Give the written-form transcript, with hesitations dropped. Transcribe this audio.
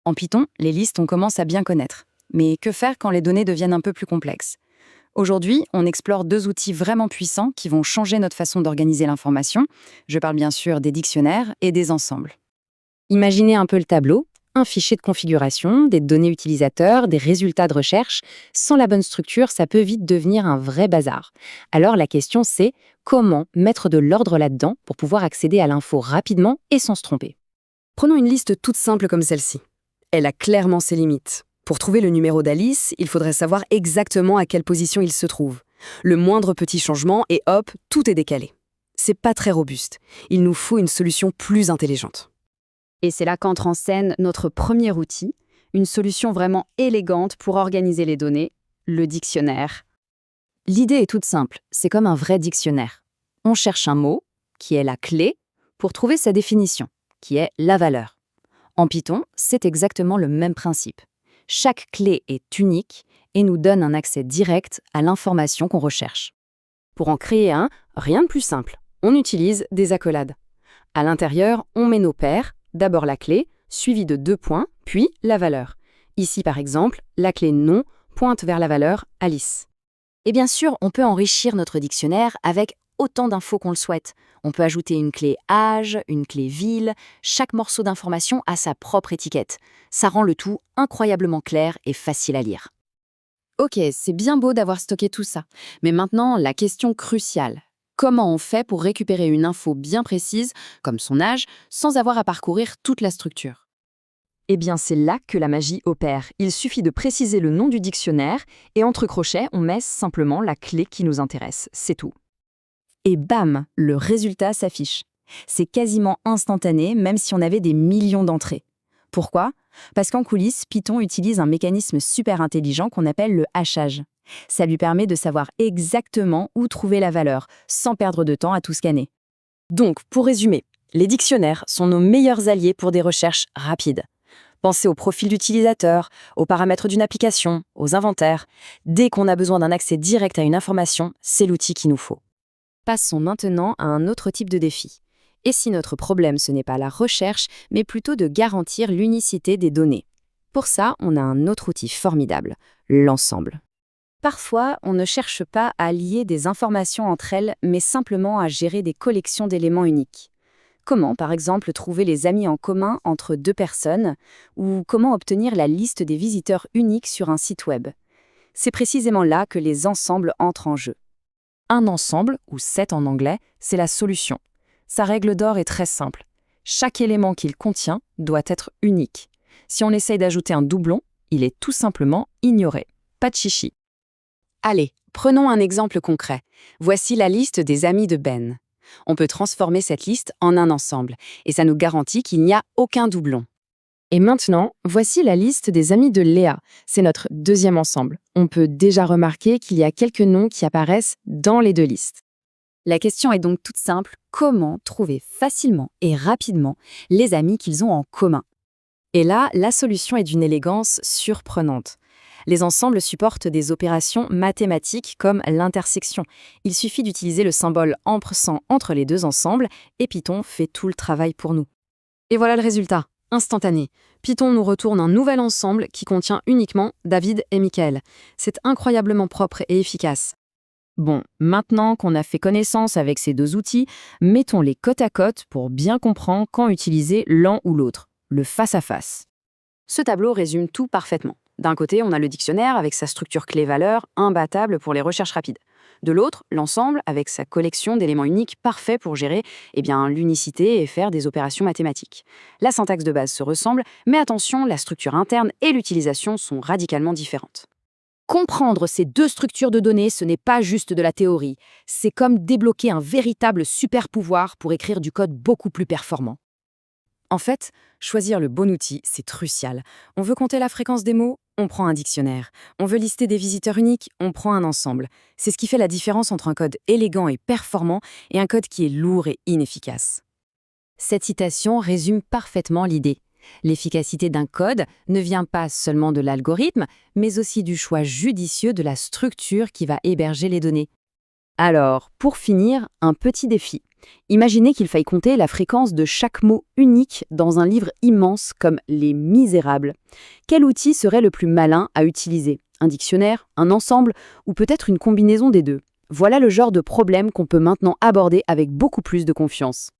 En Python, les listes, on commence à bien connaître. Mais que faire quand les données deviennent un peu plus complexes? Aujourd'hui, on explore deux outils vraiment puissants qui vont changer notre façon d'organiser l'information. Je parle bien sûr des dictionnaires et des ensembles. Imaginez un peu le tableau, un fichier de configuration, des données utilisateurs, des résultats de recherche. Sans la bonne structure, ça peut vite devenir un vrai bazar. Alors la question c'est comment mettre de l'ordre là-dedans pour pouvoir accéder à l'info rapidement et sans se tromper. Prenons une liste toute simple comme celle-ci. Elle a clairement ses limites. Pour trouver le numéro d'Alice, il faudrait savoir exactement à quelle position il se trouve. Le moindre petit changement et hop, tout est décalé. C'est pas très robuste. Il nous faut une solution plus intelligente. Et c'est là qu'entre en scène notre premier outil, une solution vraiment élégante pour organiser les données, le dictionnaire. L'idée est toute simple, c'est comme un vrai dictionnaire. On cherche un mot, qui est la clé, pour trouver sa définition, qui est la valeur. En Python, c'est exactement le même principe. Chaque clé est unique et nous donne un accès direct à l'information qu'on recherche. Pour en créer un, rien de plus simple. On utilise des accolades. À l'intérieur, on met nos paires, d'abord la clé, suivie de 2 points, puis la valeur. Ici, par exemple, la clé nom pointe vers la valeur Alice. Et bien sûr, on peut enrichir notre dictionnaire avec autant d'infos qu'on le souhaite. On peut ajouter une clé âge, une clé ville, chaque morceau d'information a sa propre étiquette. Ça rend le tout incroyablement clair et facile à lire. Ok, c'est bien beau d'avoir stocké tout ça. Mais maintenant, la question cruciale. Comment on fait pour récupérer une info bien précise, comme son âge, sans avoir à parcourir toute la structure? Eh bien, c'est là que la magie opère. Il suffit de préciser le nom du dictionnaire et entre crochets, on met simplement la clé qui nous intéresse. C'est tout. Et bam, le résultat s'affiche. C'est quasiment instantané, même si on avait des millions d'entrées. Pourquoi? Parce qu'en coulisses, Python utilise un mécanisme super intelligent qu'on appelle le hachage. Ça lui permet de savoir exactement où trouver la valeur, sans perdre de temps à tout scanner. Donc, pour résumer, les dictionnaires sont nos meilleurs alliés pour des recherches rapides. Pensez au profil d'utilisateur, aux paramètres d'une application, aux inventaires. Dès qu'on a besoin d'un accès direct à une information, c'est l'outil qu'il nous faut. Passons maintenant à un autre type de défi. Et si notre problème, ce n'est pas la recherche, mais plutôt de garantir l'unicité des données? Pour ça, on a un autre outil formidable, l'ensemble. Parfois, on ne cherche pas à lier des informations entre elles, mais simplement à gérer des collections d'éléments uniques. Comment, par exemple, trouver les amis en commun entre deux personnes, ou comment obtenir la liste des visiteurs uniques sur un site web? C'est précisément là que les ensembles entrent en jeu. Un ensemble, ou set en anglais, c'est la solution. Sa règle d'or est très simple. Chaque élément qu'il contient doit être unique. Si on essaye d'ajouter un doublon, il est tout simplement ignoré. Pas de chichi. Allez, prenons un exemple concret. Voici la liste des amis de Ben. On peut transformer cette liste en un ensemble, et ça nous garantit qu'il n'y a aucun doublon. Et maintenant, voici la liste des amis de Léa. C'est notre deuxième ensemble. On peut déjà remarquer qu'il y a quelques noms qui apparaissent dans les deux listes. La question est donc toute simple, comment trouver facilement et rapidement les amis qu'ils ont en commun? Et là, la solution est d'une élégance surprenante. Les ensembles supportent des opérations mathématiques comme l'intersection. Il suffit d'utiliser le symbole ampersand entre les deux ensembles et Python fait tout le travail pour nous. Et voilà le résultat, instantané. Python nous retourne un nouvel ensemble qui contient uniquement David et Michael. C'est incroyablement propre et efficace. Bon, maintenant qu'on a fait connaissance avec ces deux outils, mettons-les côte à côte pour bien comprendre quand utiliser l'un ou l'autre, le face-à-face. Ce tableau résume tout parfaitement. D'un côté, on a le dictionnaire avec sa structure clé-valeur, imbattable pour les recherches rapides. De l'autre, l'ensemble avec sa collection d'éléments uniques parfait pour gérer l'unicité et faire des opérations mathématiques. La syntaxe de base se ressemble, mais attention, la structure interne et l'utilisation sont radicalement différentes. Comprendre ces deux structures de données, ce n'est pas juste de la théorie. C'est comme débloquer un véritable super-pouvoir pour écrire du code beaucoup plus performant. En fait, choisir le bon outil, c'est crucial. On veut compter la fréquence des mots, on prend un dictionnaire. On veut lister des visiteurs uniques, on prend un ensemble. C'est ce qui fait la différence entre un code élégant et performant et un code qui est lourd et inefficace. Cette citation résume parfaitement l'idée. L'efficacité d'un code ne vient pas seulement de l'algorithme, mais aussi du choix judicieux de la structure qui va héberger les données. Alors, pour finir, un petit défi. Imaginez qu'il faille compter la fréquence de chaque mot unique dans un livre immense comme Les Misérables. Quel outil serait le plus malin à utiliser? Un dictionnaire, un ensemble ou peut-être une combinaison des deux? Voilà le genre de problème qu'on peut maintenant aborder avec beaucoup plus de confiance.